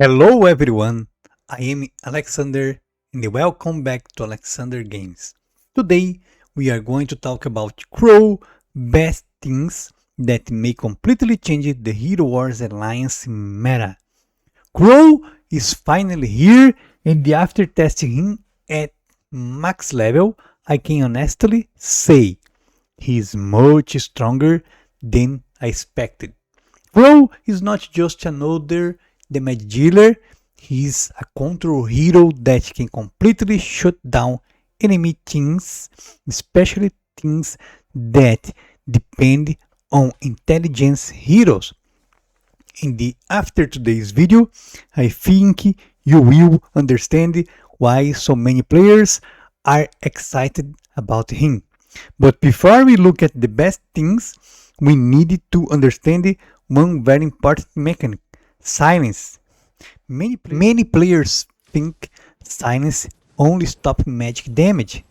Hello everyone, I am Alexander and welcome back to Alexander Games. Today we are going to talk about Crow best things that may completely change the Hero Wars Alliance meta. Crow is finally here and after testing him at max level, I can honestly say he is much stronger than I expected. Crow is not just another damage dealer, he is a control hero that can completely shut down enemy teams, especially teams that depend on intelligence heroes. In the after today's video, I think you will understand why so many players are excited about him. But before we look at the best things, we need to understand one very important mechanic: silence. Many players think silence only stops magic damage.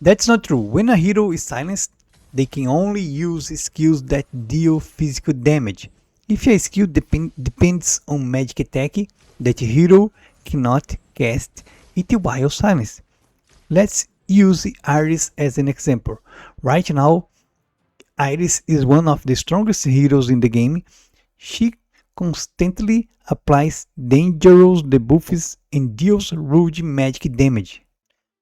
That's not true. When a hero is silenced, they can only use skills that deal physical damage. If a skill depends on magic attack, that hero cannot cast it while silenced. Let's use Iris as an example. Right now, Iris is one of the strongest heroes in the game. She constantly applies dangerous debuffs and deals rude magic damage.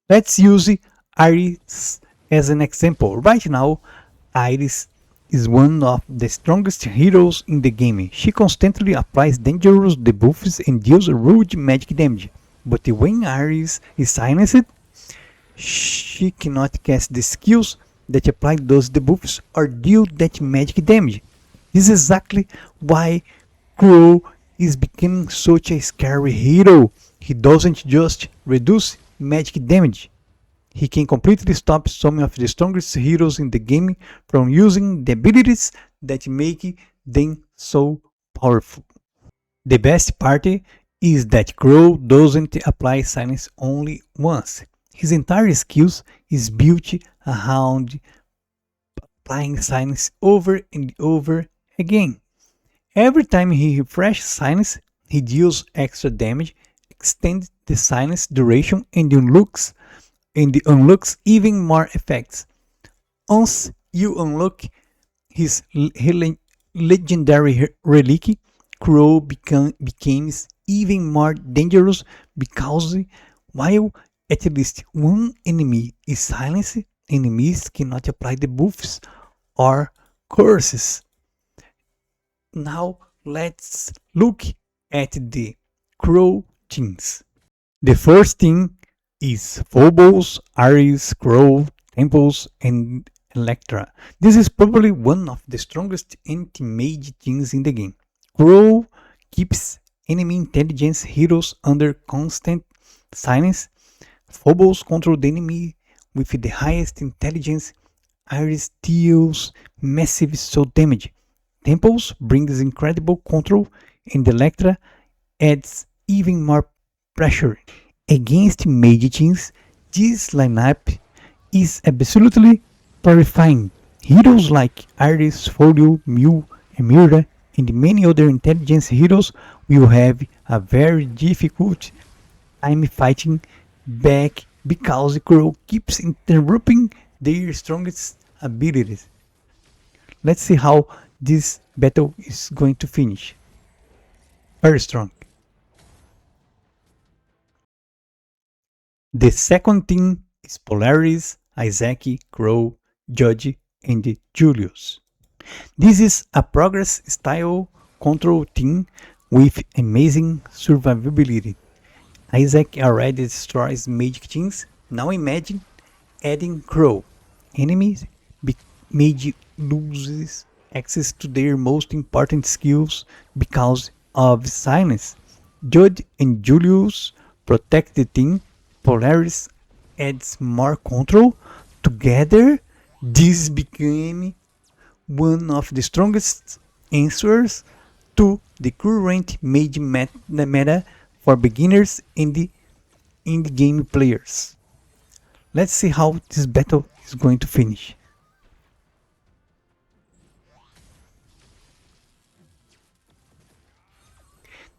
Let's use Iris as an example. Right now, Iris is one of the strongest heroes in the game. She constantly applies dangerous debuffs and deals rude magic damage. But when Iris is silenced, she cannot cast the skills that apply those debuffs or deal that magic damage. This is exactly why Crow is becoming such a scary hero. He doesn't just reduce magic damage. He can completely stop some of the strongest heroes in the game from using the abilities that make them so powerful. The best part is that Crow doesn't apply silence only once. His entire skills is built around applying silence over and over again. Every time he refreshes silence, he deals extra damage, extends the silence duration, and unlocks even more effects. Once you unlock his legendary relic, Crow becomes even more dangerous because while at least one enemy is silenced, enemies cannot apply the buffs or curses. Now let's look at the Crow teams. The first team is Phobos, Ares, Crow, Temples, and Electra. This is probably one of the strongest anti-mage teams in the game. Crow keeps enemy intelligence heroes under constant silence. Phobos control the enemy with the highest intelligence. Ares deals massive soul damage. Temples brings incredible control, and Electra adds even more pressure. Against mage teams, this lineup is absolutely terrifying. Heroes like Ares, Folio, Mew, Emirda, and many other intelligence heroes will have a very difficult time fighting back because Crow keeps interrupting their strongest abilities. Let's see how this battle is going to finish. Very strong. The second team is Polaris, Isaac, Crow, Judge, and Julius. This is a progress style control team with amazing survivability. Isaac already destroys magic teams. Now imagine adding Crow. Enemies mage loses access to their most important skills because of silence. Judd and Julius protect the team. Polaris adds more control. Together, this became one of the strongest answers to the current mage meta for beginners and the in-game players. Let's see how this battle is going to finish.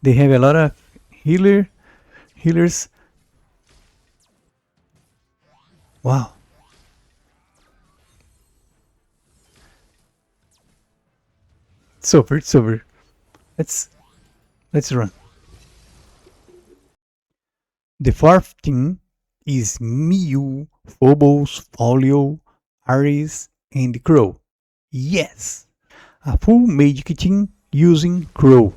They have a lot of healers. Wow. It's over, it's over. Let's run. The fourth team is Miu, Phobos, Folio, Ares, and Crow. Yes! A full magic team using Crow.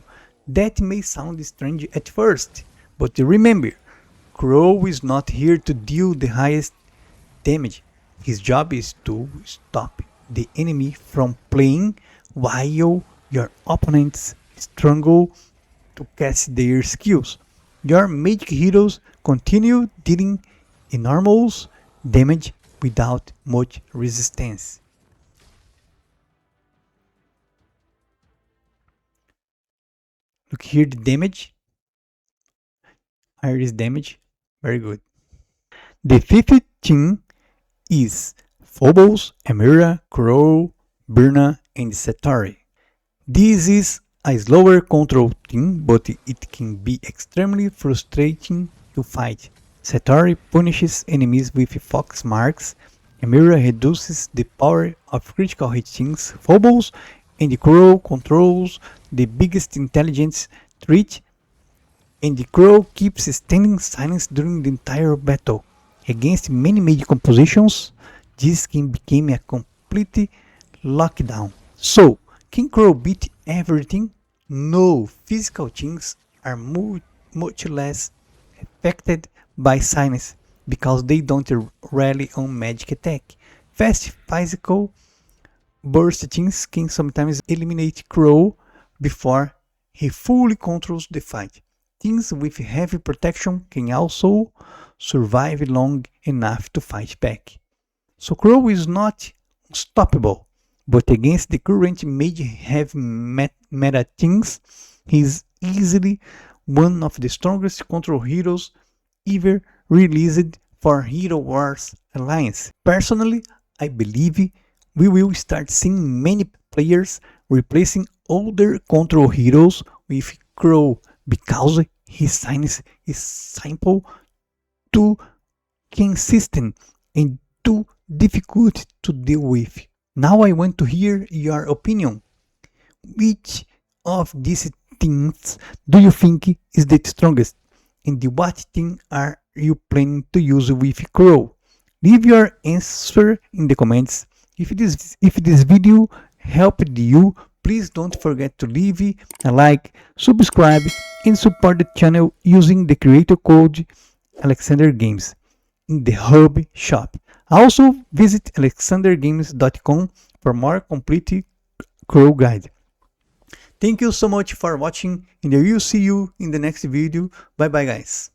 That may sound strange at first, but remember, Crow is not here to deal the highest damage. His job is to stop the enemy from playing while your opponents struggle to cast their skills. Your magic heroes continue dealing enormous damage without much resistance. Look here, the damage. Iris damage. Very good. The fifth team is Phobos, Emira, Crow, Birna, and Centauri. This is a slower control team, but it can be extremely frustrating to fight. Centauri punishes enemies with fox marks, Emira reduces the power of critical hit teams, Phobos and Crow controls the biggest intelligence threat, and the Crow keeps standing silence during the entire battle. Against many magic compositions, this can become a complete lockdown. So, can Crow beat everything? No, physical things are much less affected by silence because they don't rely on magic attack. Fast physical burst things can sometimes eliminate Crow before he fully controls the fight. Things with heavy protection can also survive long enough to fight back. So Crow is not unstoppable, but against the current mage-heavy meta things, he is easily one of the strongest control heroes ever released for Hero Wars Alliance. Personally, I believe we will start seeing many players replacing older control heroes with Crow because his silence is simple, too consistent, and too difficult to deal with. Now I want to hear your opinion. Which of these things do you think is the strongest? And what thing are you planning to use with Crow? Leave your answer in the comments. If this video helped you, please don't forget to leave a like, subscribe, and support the channel using the creator code ALEXANDREGAMES in the Hub shop. Also visit alexandregames.com for more complete Crow guide. Thank you so much for watching, and I will see you in the next video. Bye bye guys.